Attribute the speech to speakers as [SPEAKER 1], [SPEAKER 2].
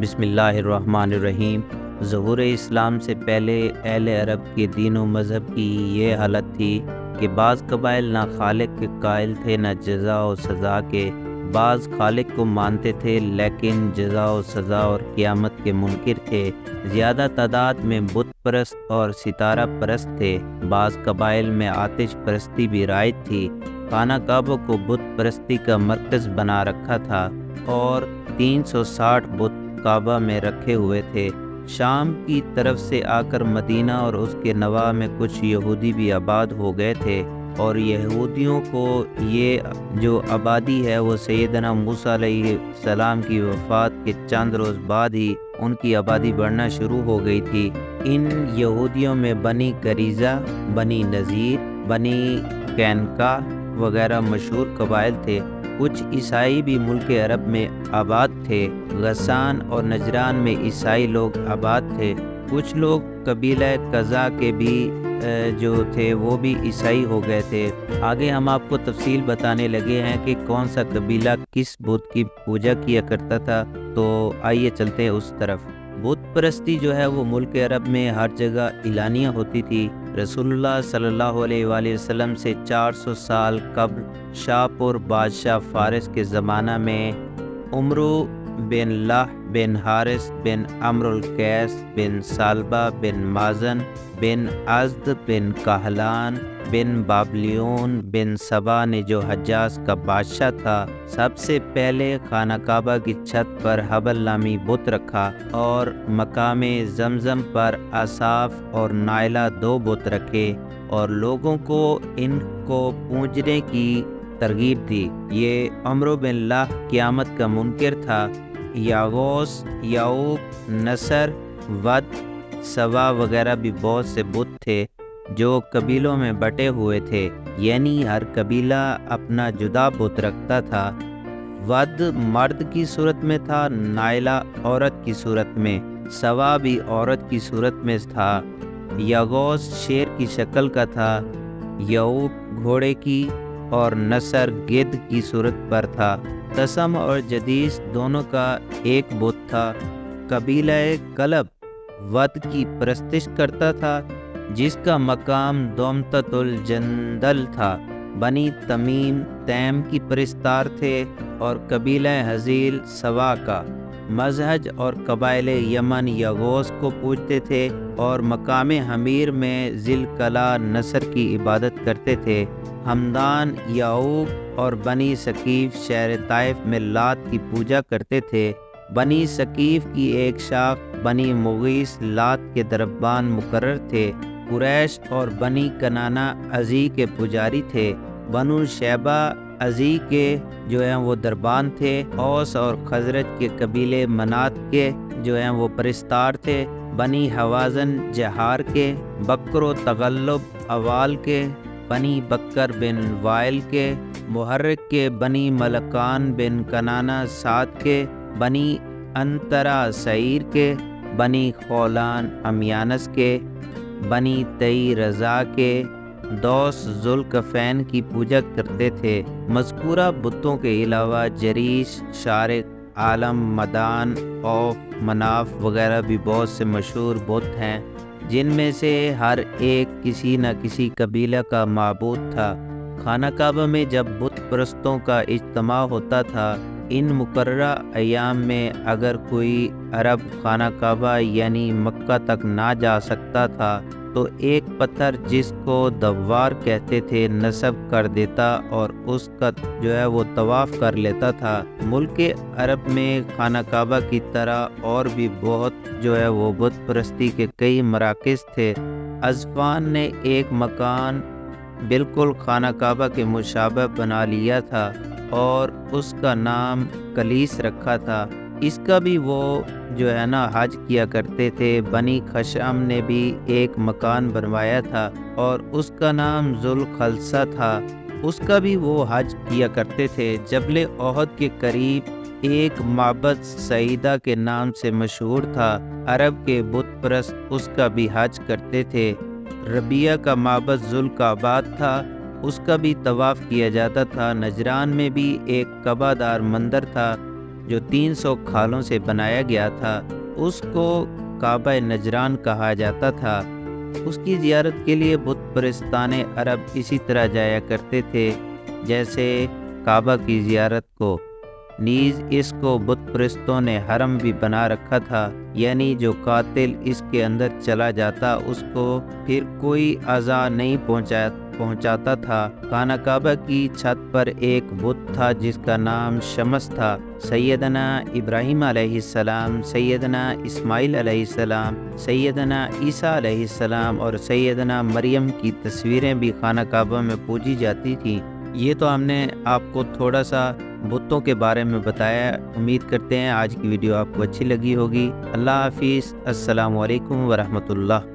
[SPEAKER 1] بسم اللہ الرحمن الرحیم۔ ظہور اسلام سے پہلے اہل عرب کے دین و مذہب کی یہ حالت تھی کہ بعض قبائل نہ خالق کے قائل تھے نہ جزا و سزا کے۔ بعض خالق کو مانتے تھے لیکن جزا و سزا اور قیامت کے منکر تھے۔ زیادہ تعداد میں بت پرست اور ستارہ پرست تھے۔ بعض قبائل میں آتش پرستی بھی رائج تھی۔ خانہ کعبہ کو بت پرستی کا مرکز بنا رکھا تھا اور 360 بت کعبہ میں رکھے ہوئے تھے۔ شام کی طرف سے آ کر مدینہ اور اس کے نواح میں کچھ یہودی بھی آباد ہو گئے تھے، اور یہودیوں کو یہ جو آبادی ہے وہ سیدنا موسیٰ علیہ السلام کی وفات کے چند روز بعد ہی ان کی آبادی بڑھنا شروع ہو گئی تھی۔ ان یہودیوں میں بنی قریظہ، بنی نذیر، بنی قینقاع وغیرہ مشہور قبائل تھے۔ کچھ عیسائی بھی ملک عرب میں آباد تھے۔ غسان اور نجران میں عیسائی لوگ آباد تھے۔ کچھ لوگ قبیلہ قزا کے بھی جو تھے وہ بھی عیسائی ہو گئے تھے۔ آگے ہم آپ کو تفصیل بتانے لگے ہیں کہ کون سا قبیلہ کس بت کی پوجا کیا کرتا تھا، تو آئیے چلتے ہیں اس طرف۔ بت پرستی جو ہے وہ ملک عرب میں ہر جگہ اعلانیہ ہوتی تھی۔ رسول اللہ صلی اللہ علیہ وآلہ وسلم سے 400 سال قبل شاپور بادشاہ فارس کے زمانہ میں عمرو بن لح بن حارث بن عمرو القیس بن سالبہ بن مازن بن ازد بن کہلان بن بابلیون بن سبا نے، جو حجاز کا بادشاہ تھا، سب سے پہلے خانہ کعبہ کی چھت پر حبل نامی بت رکھا اور مقام زمزم پر آصاف اور نائلہ 2 بت رکھے اور لوگوں کو ان کو پوجنے کی ترغیب دی۔ یہ عمرو بن لح قیامت کا منکر تھا۔ یاغوث، یعوق، نصر، ود، سوا وغیرہ بھی بہت سے بت تھے جو قبیلوں میں بٹے ہوئے تھے، یعنی ہر قبیلہ اپنا جدا بت رکھتا تھا۔ ود مرد کی صورت میں تھا، نائلہ عورت کی صورت میں، سوا بھی عورت کی صورت میں تھا۔ یاغوث شیر کی شکل کا تھا، یعوق گھوڑے کی اور نصر گدھ کی صورت پر تھا۔ تسم اور جدیس دونوں کا ایک بت تھا۔ قبیلہ کلب ود کی پرستش کرتا تھا جس کا مقام دومتت الجندل تھا۔ بنی تمیم تیم کی پرستار تھے اور قبیلہ حزیل سوا کا۔ مزہج اور قبائل یمن یاغوث کو پوجتے تھے اور مقام حمیر میں ذی القلع نصر کی عبادت کرتے تھے۔ ہمدان یعوق اور بنی ثقیف شہر طائف میں لات کی پوجا کرتے تھے۔ بنی ثقیف کی ایک شاخ بنی مغیث لات کے دربان مقرر تھے۔ قریش اور بنی کنانہ عزی کے پجاری تھے۔ بنو شیبہ عزی کے جو ہیں وہ دربان تھے۔ اوس اور خزرج کے قبیلے منات کے جو ہیں وہ پرستار تھے۔ بنی حوازن جہار کے، بکر و تغلب اوال کے، بنی بکر بن وائل کے، محرک کے، بنی ملکان بن کنانہ سعد کے، بنی انترا سعیر کے، بنی خولان امیانس کے، بنی تئی رضا کے۔ دوس ذوالکفین کی پوجا کرتے تھے۔ مذکورہ بتوں کے علاوہ جریش، شارق، عالم، مدان، اوف، مناف وغیرہ بھی بہت سے مشہور بت ہیں جن میں سے ہر ایک کسی نہ کسی قبیلہ کا معبود تھا۔ خانہ کعبہ میں جب بت پرستوں کا اجتماع ہوتا تھا، ان مقررہ ایام میں اگر کوئی عرب خانہ کعبہ یعنی مکہ تک نہ جا سکتا تھا تو ایک پتھر جس کو دوار کہتے تھے نصب کر دیتا اور اس کا جو ہے وہ طواف کر لیتا تھا۔ ملک عرب میں خانہ کعبہ کی طرح اور بھی بہت جو ہے وہ بت پرستی کے کئی مراکز تھے۔ عزفان نے ایک مکان بالکل خانہ کعبہ کے مشابہ بنا لیا تھا اور اس کا نام کلیس رکھا تھا۔ اس کا بھی وہ جو ہے نا حج کیا کرتے تھے۔ بنی خشعم نے بھی ایک مکان بنوایا تھا اور اس کا نام ذوالخلصہ تھا، اس کا بھی وہ حج کیا کرتے تھے۔ جبل احد کے قریب ایک معبد سعیدہ کے نام سے مشہور تھا، عرب کے بت پرست اس کا بھی حج کرتے تھے۔ ربیہ کا معبد ذوالکعبات تھا، اس کا بھی طواف کیا جاتا تھا۔ نجران میں بھی ایک کعبہ دار مندر تھا جو 300 کھالوں سے بنایا گیا تھا، اس کو کعبہ نجران کہا جاتا تھا۔ اس کی زیارت کے لیے بت پرستان عرب اسی طرح جایا کرتے تھے جیسے کعبہ کی زیارت کو۔ نیز اس کو بت پرستوں نے حرم بھی بنا رکھا تھا، یعنی جو قاتل اس کے اندر چلا جاتا اس کو پھر کوئی اذى نہیں پہنچاتا تھا۔ خانہ کعبہ کی چھت پر ایک بت تھا جس کا نام شمس تھا۔ سیدنا ابراہیم علیہ السلام، سیدنا اسماعیل علیہ السلام، سیدنا عیسیٰ علیہ السلام اور سیدنا مریم کی تصویریں بھی خانہ کعبہ میں پوجی جاتی تھیں۔ یہ تو ہم نے آپ کو تھوڑا سا بتوں کے بارے میں بتایا۔ امید کرتے ہیں آج کی ویڈیو آپ کو اچھی لگی ہوگی۔ اللہ حافظ۔ السلام علیکم ورحمۃ اللہ۔